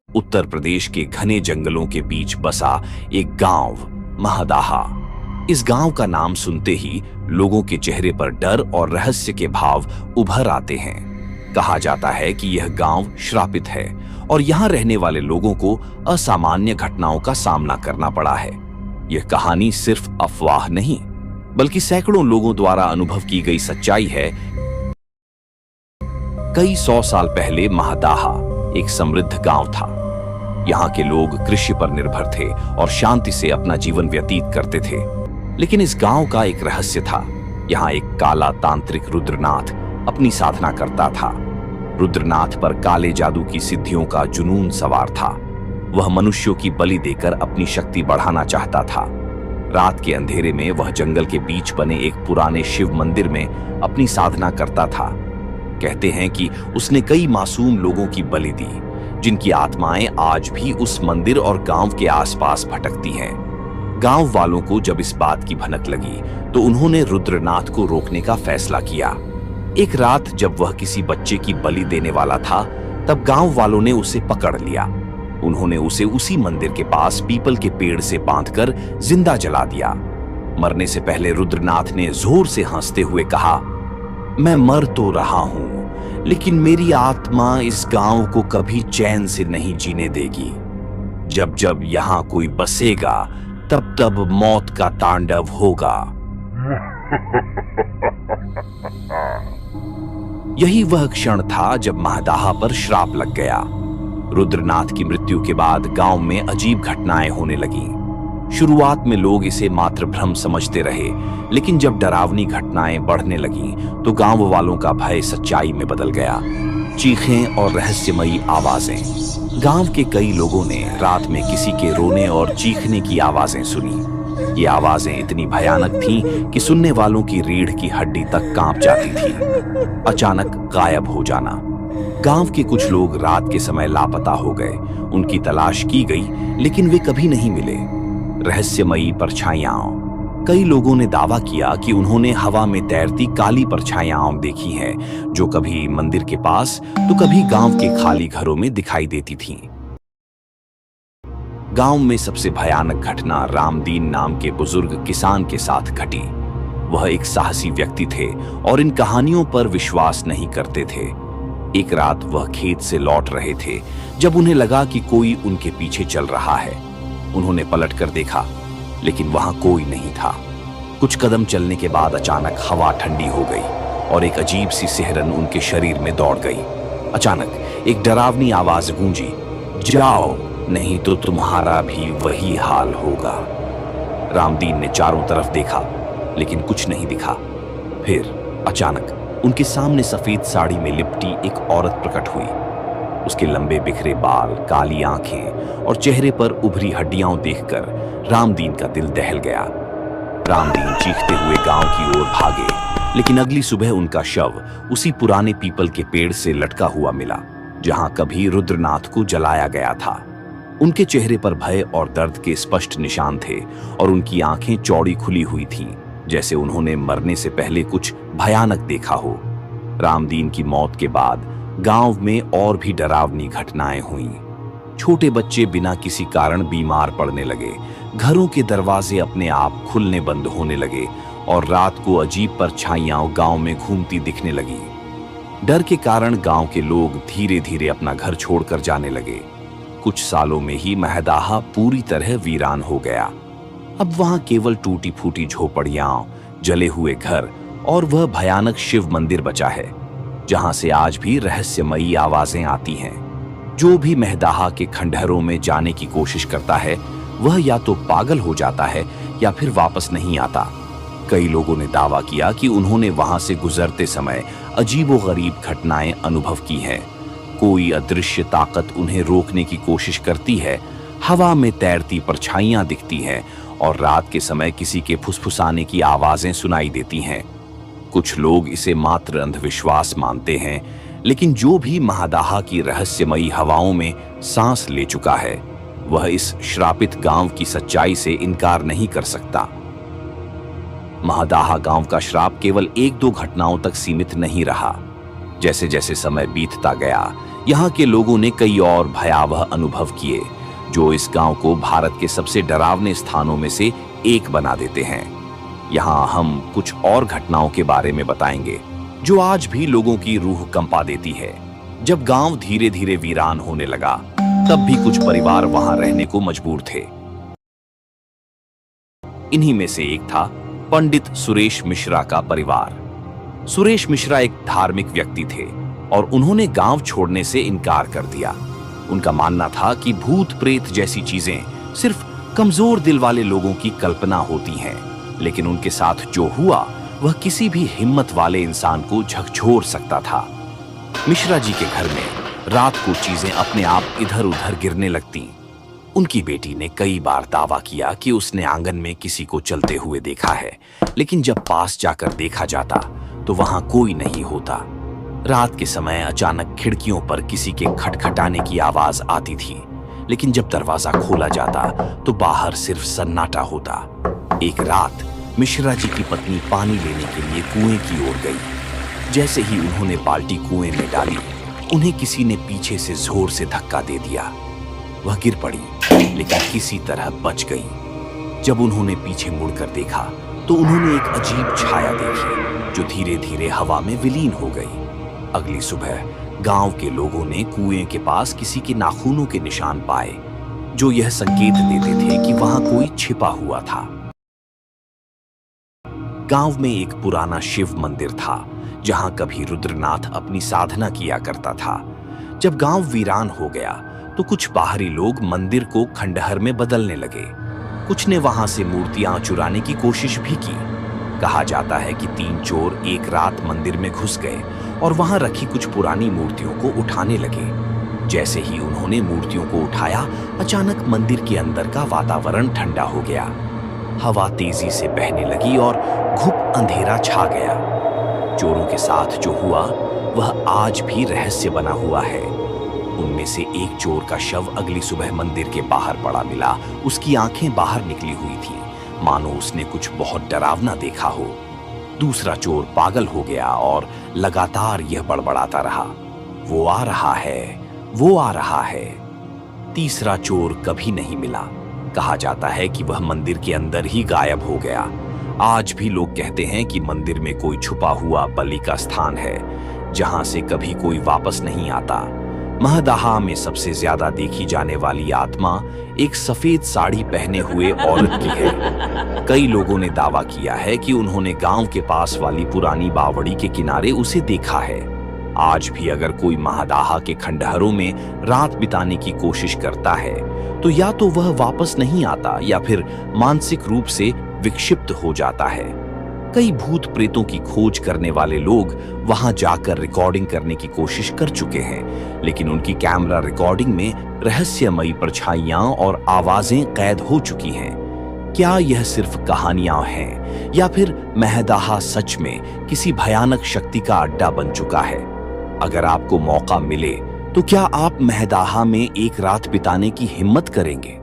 उत्तर प्रदेश के घने जंगलों के बीच बसा एक गांव महदाहा। इस गांव का नाम सुनते ही लोगों के चेहरे पर डर और रहस्य के भाव उभर आते हैं। कहा जाता है कि यह गांव श्रापित है और यहां रहने वाले लोगों को असामान्य घटनाओं का सामना करना पड़ा है। यह कहानी सिर्फ अफवाह नहीं, बल्कि सैकड़ों लोगों द्वारा अनुभव की गई सच्चाई है। कई 100 साल पहले महदाहा एक समृद्ध गांव था। यहाँ के लोग कृषि पर निर्भर थे और शांति से अपना जीवन व्यतीत करते थे। लेकिन इस गांव का एक रहस्य था। यहाँ एक काला तांत्रिक रुद्रनाथ अपनी साधना करता था। रुद्रनाथ पर काले जादू की सिद्धियों का जुनून सवार था। वह मनुष्यों की बलि देकर अपनी शक्ति बढ़ाना चाहता था। रात के अंधेरे में वह जंगल के बीच बने एक पुराने शिव मंदिर में अपनी साधना करता था। कहते हैं कि उसने कई मासूम लोगों की बलि दी, जिनकी आत्माएं आज भी उस मंदिर और गांव के आसपास भटकती हैं। गांव वालों को जब इस बात की भनक लगी तो उन्होंने रुद्रनाथ को रोकने का फैसला किया। एक रात जब वह किसी बच्चे की बलि देने वाला था, तब गांव वालों ने उसे पकड़ लिया। उन्होंने उसे उसी मंदिर के पास पीपल के पेड़ से बांधकर जिंदा जला दिया। मरने से पहले रुद्रनाथ ने जोर से हंसते हुए कहा, मैं मर तो रहा हूं, लेकिन मेरी आत्मा इस गांव को कभी चैन से नहीं जीने देगी। जब जब यहां कोई बसेगा, तब तब मौत का तांडव होगा। यही वह क्षण था जब महदाहा पर श्राप लग गया। रुद्रनाथ की मृत्यु के बाद गांव में अजीब घटनाएं होने लगीं। शुरुआत में लोग इसे मात्र भ्रम समझते रहे, लेकिन जब डरावनी घटनाएं बढ़ने लगीं, तो गांव वालों का भय सच्चाई में बदल गया। चीखें और रहस्यमयी आवाजें। गांव के कई लोगों ने रात में किसी के रोने और चीखने की आवाजें सुनी। ये आवाजें इतनी भयानक थीं कि सुनने वालों की रीढ़ की हड्डी तक कांप जाती थी। अचानक गायब हो जाना। गांव के कुछ लोग रात के समय लापता हो गए। उनकी तलाश की गई, लेकिन वे कभी नहीं मिले। रहस्यमयी परछाइयां। कई लोगों ने दावा किया कि उन्होंने हवा में तैरती काली परछाइयां देखी हैं, जो कभी मंदिर के पास तो कभी गांव के खाली घरों में दिखाई देती थीं। गांव में सबसे भयानक घटना रामदीन नाम के बुजुर्ग किसान के साथ घटी। वह एक साहसी व्यक्ति थे और इन कहानियों पर विश्वास नहीं करते थे। एक रात वह खेत से लौट रहे थे जब उन्हें लगा कि कोई उनके पीछे चल रहा है। उन्होंने पलटकर देखा, लेकिन वहां कोई नहीं था। कुछ कदम चलने के बाद अचानक हवा ठंडी हो गई और एक अजीब सी सिहरन उनके शरीर में दौड़ गई। अचानक एक डरावनी आवाज गूंजी, जाओ, नहीं तो तुम्हारा भी वही हाल होगा। रामदीन ने चारों तरफ देखा, लेकिन कुछ नहीं दिखा। फिर अचानक उनके सामने सफेद साड़ी में लिपटी एक औरत प्रकट हुई। उसके लंबे बिखरे बाल, काली आंखें और चेहरे पर उभरी हड्डियां देखकर रामदीन का दिल दहल गया। रामदीन चीखते हुए गांव की ओर भागे, लेकिन अगली सुबह उनका शव उसी पुराने पीपल के पेड़ से लटका हुआ मिला, जहां कभी रुद्रनाथ को जलाया गया था। उनके चेहरे पर भय और दर्द के स्पष्ट निशान थे और उनकी आंखें चौड़ी खुली हुई थीं, जैसे उन्होंने मरने से पहले कुछ भयानक देखा हो। रामदीन की मौत के बाद गांव में और भी डरावनी घटनाएं हुईं। छोटे बच्चे बिना किसी कारण बीमार पड़ने लगे, घरों के दरवाजे अपने आप खुलने बंद होने लगे और रात को अजीब परछाइयां गांव में घूमती दिखने लगी। डर के कारण गांव के लोग धीरे धीरे अपना घर छोड़कर जाने लगे। कुछ सालों में ही महदाहा पूरी तरह वीरान हो गया। अब वहां केवल टूटी फूटी झोपड़ियां, जले हुए घर और वह भयानक शिव मंदिर बचा है, जहां से आज भी रहस्यमयी आवाजें आती हैं। जो भी महदाहा के खंडहरों में जाने की कोशिश करता है, वह या तो पागल हो जाता है या फिर वापस नहीं आता। कई लोगों ने दावा किया कि उन्होंने वहां से गुजरते समय अजीबोगरीब घटनाएं अनुभव की हैं। कोई अदृश्य ताकत उन्हें रोकने की कोशिश करती है, हवा में तैरती परछाइयां दिखती हैं और रात के समय किसी के फुसफुसाने की आवाजें सुनाई देती हैं। कुछ लोग इसे मात्र अंधविश्वास मानते हैं, लेकिन जो भी महदाहा की रहस्यमयी हवाओं में सांस ले चुका है, वह इस श्रापित गांव की सच्चाई से इनकार नहीं कर सकता। महदाहा गांव का श्राप केवल एक दो घटनाओं तक सीमित नहीं रहा। जैसे जैसे समय बीतता गया, यहाँ के लोगों ने कई और भयावह अनुभव किए जो इस गांव को भारत के सबसे डरावने स्थानों में से एक बना देते हैं। यहाँ हम कुछ और घटनाओं के बारे में बताएंगे जो आज भी लोगों की रूह कंपा देती है। जब गांव धीरे धीरे वीरान होने लगा, तब भी कुछ परिवार वहां रहने को मजबूर थे। इन्हीं में से एक था पंडित सुरेश मिश्रा का परिवार। सुरेश मिश्रा एक धार्मिक व्यक्ति थे और उन्होंने गांव छोड़ने से इनकार कर दिया। उनका मानना था कि भूत प्रेत जैसी चीजें सिर्फ कमजोर दिल वाले लोगों की कल्पना होती हैं, लेकिन उनके साथ जो हुआ वह किसी भी हिम्मत वाले इंसान को झकझोर सकता था। मिश्रा जी के घर में रात को चीजें अपने आप इधर उधर गिरने लगती। उनकी बेटी ने कई बार दावा किया कि उसने आंगन में किसी को चलते हुए देखा है, लेकिन जब पास जाकर देखा जाता तो वहां कोई नहीं होता। रात के समय अचानक खिड़कियों पर किसी के खटखटाने की आवाज आती थी, लेकिन जब दरवाजा खोला जाता तो बाहर सिर्फ सन्नाटा होता। एक रात मिश्रा जी की पत्नी पानी लेने के लिए कुएं की ओर गई। जैसे ही उन्होंने बाल्टी कुएं में डाली, उन्हें किसी ने पीछे से जोर से धक्का दे दिया। वह गिर पड़ी, लेकिन किसी तरह बच गई। जब उन्होंने पीछे मुड़कर देखा तो उन्होंने एक अजीब छाया देखी जो धीरे धीरे हवा में विलीन हो गई। अगली सुबह गांव के लोगों ने कुएं के पास किसी के नाखूनों के निशान पाए, जो यह संकेत देते थे कि वहां कोई छिपा हुआ था। गांव में एक पुराना शिव मंदिर था जहां कभी रुद्रनाथ अपनी साधना किया करता था। जब गांव वीरान हो गया तो कुछ बाहरी लोग मंदिर को खंडहर में बदलने लगे। कुछ ने वहां से मूर्तियां चुराने की कोशिश भी की। कहा जाता है कि 3 चोर एक रात मंदिर में घुस गए और वहां रखी कुछ पुरानी मूर्तियों को उठाने लगे। जैसे ही उन्होंने मूर्तियों को उठाया, अचानक मंदिर के अंदर का वातावरण ठंडा हो गया। हवा तेजी से बहने लगी और घुप अंधेरा छा गया। चोरों के साथ जो हुआ वह आज भी रहस्य बना हुआ है। उनमें से एक चोर का शव अगली सुबह मंदिर के बाहर पड़ा मिला। उसकी आंखें बाहर निकली हुई थी, मानो उसने कुछ बहुत डरावना देखा हो। दूसरा चोर पागल हो गया और लगातार यह बड़बड़ाता रहा, वो आ रहा है, वो आ रहा है। तीसरा चोर कभी नहीं मिला। कहा जाता है कि वह मंदिर के अंदर ही गायब हो गया। आज भी लोग कहते हैं कि मंदिर में कोई छुपा हुआ बलि का स्थान है, जहां से कभी कोई वापस नहीं आता। महदाहा में सबसे ज्यादा देखी जाने वाली आत्मा एक सफेद साड़ी पहने हुए औरत की है। कई लोगों ने दावा किया है कि उन्होंने गांव के पास वाली पुरानी बावड़ी के किनारे उसे देखा है। आज भी अगर कोई महदाहा के खंडहरों में रात बिताने की कोशिश करता है तो या तो वह वापस नहीं आता या फिर मानसिक रूप से विक्षिप्त हो जाता है। कई भूत प्रेतों की खोज करने वाले लोग वहां जाकर रिकॉर्डिंग करने की कोशिश कर चुके हैं, लेकिन उनकी कैमरा रिकॉर्डिंग में रहस्यमयी परछाइयां और आवाजें कैद हो चुकी हैं। क्या यह सिर्फ कहानियां हैं या फिर महदाहा सच में किसी भयानक शक्ति का अड्डा बन चुका है? अगर आपको मौका मिले तो क्या आप महदाहा में एक रात बिताने की हिम्मत करेंगे?